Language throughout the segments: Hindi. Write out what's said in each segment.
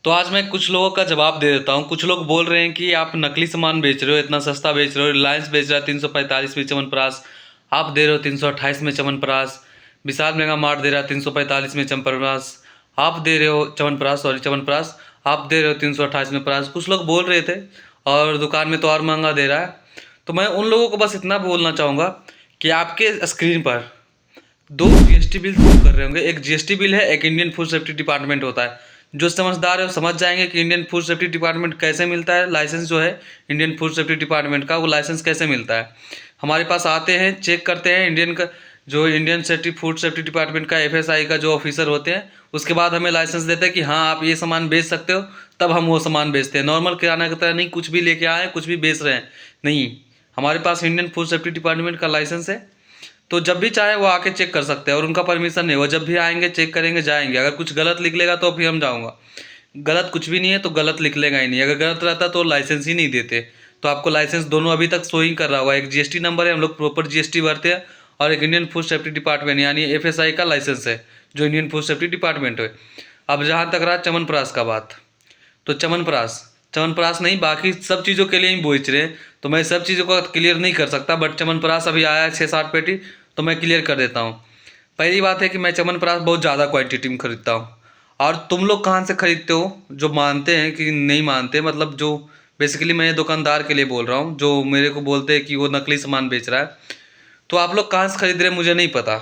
तो आज मैं कुछ लोगों का जवाब दे देता हूँ। कुछ लोग बोल रहे हैं कि आप नकली सामान बेच रहे हो, इतना सस्ता बेच रहे हो। रिलायंस बेच रहा है 345 में च्यवनप्राश, आप दे रहे हो 328 में च्यवनप्राश। विशाल मेगा मार्ट दे रहा है 345 में च्यवनप्राश, आप दे रहे हो च्यवनप्राश आप दे रहे हो 328 में प्राश। कुछ लोग बोल रहे थे और दुकान में तो और महंगा दे रहा है। तो मैं उन लोगों को बस इतना बोलना चाहूँगा कि आपके स्क्रीन पर दो जीएसटी बिल शो कर रहे होंगे। एक जीएसटी बिल है, एक इंडियन फूड सेफ्टी डिपार्टमेंट होता है। जो समझदार है वो समझ जाएंगे कि इंडियन फूड सेफ्टी डिपार्टमेंट कैसे मिलता है, लाइसेंस जो है इंडियन फूड सेफ्टी डिपार्टमेंट का वो लाइसेंस कैसे मिलता है। हमारे पास आते हैं, चेक करते हैं इंडियन का जो Indian safety food safety department का एफएसआई का जो ऑफिसर होते हैं, उसके बाद हमें लाइसेंस देते हैं कि हाँ आप ये सामान बेच सकते हो, तब हम वो सामान बेचते हैं। नॉर्मल किराना की तरह नहीं कुछ भी लेके आए कुछ भी बेच रहे हैं, नहीं। हमारे पास इंडियन फूड सेफ्टी डिपार्टमेंट का लाइसेंस है, तो जब भी चाहे वो आके चेक कर सकते हैं और उनका परमिशन है, वो जब भी आएंगे चेक करेंगे जाएंगे। अगर कुछ गलत निकलेगा तो फिर हम जाऊँगा। गलत कुछ भी नहीं है तो गलत निकलेगा ही नहीं। अगर गलत रहता तो लाइसेंस ही नहीं देते। तो आपको लाइसेंस दोनों अभी तक शो ही कर रहा होगा। एक जीएसटी नंबर है, हम लोग प्रॉपर जीएसटी भरते हैं, और एक इंडियन फूड सेफ्टी डिपार्टमेंट यानी एफएसआई का लाइसेंस है जो इंडियन फूड सेफ्टी डिपार्टमेंट है। अब जहाँ तक रहा च्यवनप्राश का बात, तो च्यवनप्राश नहीं, बाकी सब चीज़ों के लिए ही बेच रहे हैं। तो मैं सब चीज़ों को क्लियर नहीं कर सकता, बट च्यवनप्राश अभी आया है 6-7 पेटी, तो मैं क्लियर कर देता हूँ। पहली बात है कि मैं च्यवनप्राश बहुत ज़्यादा क्वांटिटी में खरीदता हूँ। और तुम लोग कहाँ से खरीदते हो जो मानते हैं कि नहीं मानते, मतलब जो बेसिकली मैं दुकानदार के लिए बोल रहा हूँ जो मेरे को बोलते हैं कि वो नकली सामान बेच रहा है। तो आप लोग कहाँ से खरीद रहे हैं मुझे नहीं पता,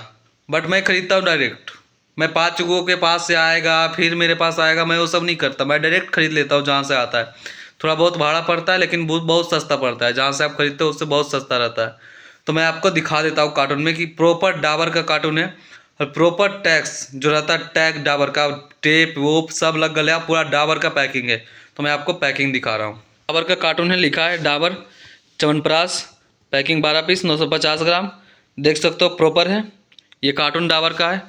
बट मैं खरीदता हूँ डायरेक्ट। मैं 5 लोगों के पास से आएगा फिर मेरे पास आएगा, मैं वो सब नहीं करता। मैं डायरेक्ट खरीद लेता हूँ जहाँ से आता है। थोड़ा बहुत भाड़ा पड़ता है लेकिन बहुत बहुत सस्ता पड़ता है। जहाँ से आप खरीदते हो उससे बहुत सस्ता रहता है। तो मैं आपको दिखा देता हूँ कार्टून में कि प्रॉपर डाबर का कार्टून है, और प्रॉपर टैक्स जो रहता है, टैग डाबर का, टेप वोप सब लग गया, पूरा डाबर का पैकिंग है। तो मैं आपको पैकिंग दिखा रहा हूँ। डाबर का कार्टून है, लिखा है डाबर च्यवनप्राश, पैकिंग 12 पीस 950 ग्राम। देख सकते हो प्रॉपर है। ये कार्टून डाबर का है।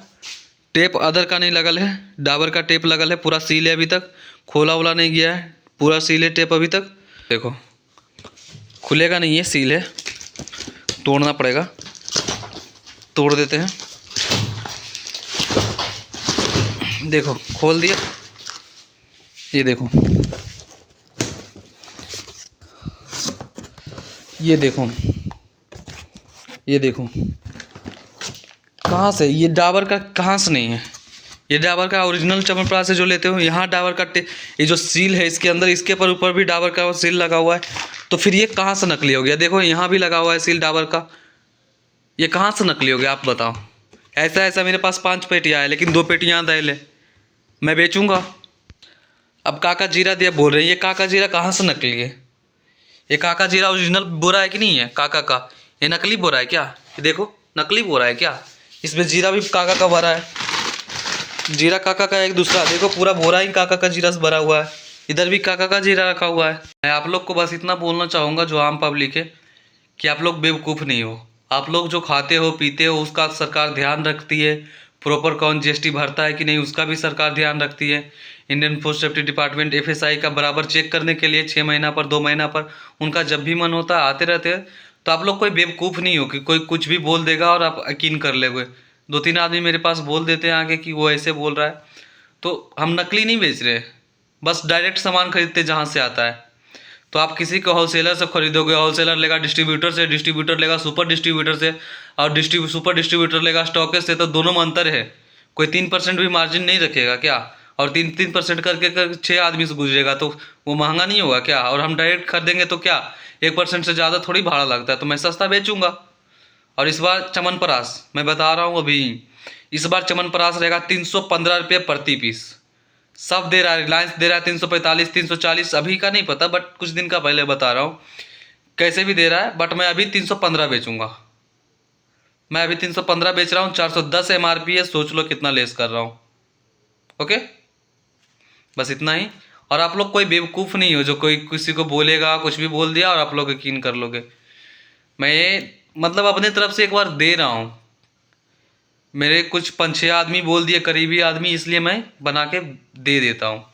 टेप अदर का नहीं लगल है, डाबर का टेप लगल है। पूरा सील है, अभी तक खोला वोला नहीं गया है, पूरा सील है टेप अभी तक। देखो खुलेगा नहीं, ये सील है, तोड़ना पड़ेगा। तोड़ देते हैं, देखो खोल दिया। ये देखो, ये देखो, ये देखो कहाँ से, ये डाबर का कहाँ से नहीं है। ये डाबर का ओरिजिनल च्यवनप्राश से जो लेते हो, यहाँ डाबर का ये जो सील है इसके अंदर, इसके ऊपर भी डाबर का सील लगा हुआ है। तो फिर ये कहाँ से नकली हो गया। देखो यहाँ भी लगा हुआ है सील डाबर का, ये कहाँ से नकली हो गया आप बताओ। ऐसा ऐसा मेरे पास 5 पेटियाँ है लेकिन 2 पेटियाँ दहले मैं बेचूंगा। अब काका जीरा दिया बोल रहे हैं, ये काका जीरा कहाँ से नकली है। ये काका जीरा ओरिजिनल बोरा है कि नहीं है काका का, ये नकली बोरा है क्या। ये देखो नकली बोरा है क्या, इसमें जीरा भी काका का भरा है। जीरा काका का एक दूसरा, देखो पूरा बोरा ही काका का जीरा से भरा हुआ है। इधर भी काका का जीरा रखा हुआ है। मैं आप लोग को बस इतना बोलना चाहूँगा जो आम पब्लिक है, कि आप लोग बेवकूफ़ नहीं हो। आप लोग जो खाते हो पीते हो उसका सरकार ध्यान रखती है। प्रॉपर कौन जीएसटी भरता है कि नहीं उसका भी सरकार ध्यान रखती है। Indian food safety department FSI का बराबर चेक करने के लिए 6 महीना पर 2 महीना पर उनका जब भी मन होता है आते रहते हैं। तो आप लोग कोई बेवकूफ़ नहीं हो कि कोई कुछ भी बोल देगा और आप यकीन कर लोगे। 2-3 आदमी मेरे पास बोल देते हैं आगे कि वो ऐसे बोल रहा है। तो हम नकली नहीं बेच रहे, बस डायरेक्ट सामान खरीदते जहाँ से आता है। तो आप किसी को होलसेलर से खरीदोगे, होलसेलर लेगा डिस्ट्रीब्यूटर से, डिस्ट्रीब्यूटर लेगा सुपर डिस्ट्रीब्यूटर से, और सुपर डिस्ट्रीब्यूटर लेगा स्टॉकेज से। तो दोनों में अंतर है। कोई 3% भी मार्जिन नहीं रखेगा क्या, और 3% करके 6 आदमी से गुजरेगा तो वो महंगा नहीं होगा क्या। और हम डायरेक्ट खरीदेंगे तो क्या 1% से ज़्यादा थोड़ी भाड़ा लगता है, तो मैं सस्ता बेचूंगा। और इस बार च्यवनप्राश मैं बता रहा हूँ अभी, इस बार च्यवनप्राश रहेगा 315 रुपये प्रति पीस। सब दे रहा है, रिलायंस दे रहा है 345 340, अभी का नहीं पता बट कुछ दिन का पहले बता रहा हूँ कैसे भी दे रहा है। बट मैं अभी 315 बेचूंगा। मैं अभी 315 बेच रहा हूँ, 410 एमआरपी है, सोच लो कितना लेस कर रहा हूँ। ओके, बस इतना ही। और आप लोग कोई बेवकूफ़ नहीं हो जो कोई किसी को बोलेगा कुछ भी बोल दिया और आप लोग यकीन कर लोगे। मैं ये मतलब अपने तरफ से एक बार दे रहा हूँ। मेरे कुछ 5-6 आदमी बोल दिए, करीबी आदमी, इसलिए मैं बना के दे देता हूँ।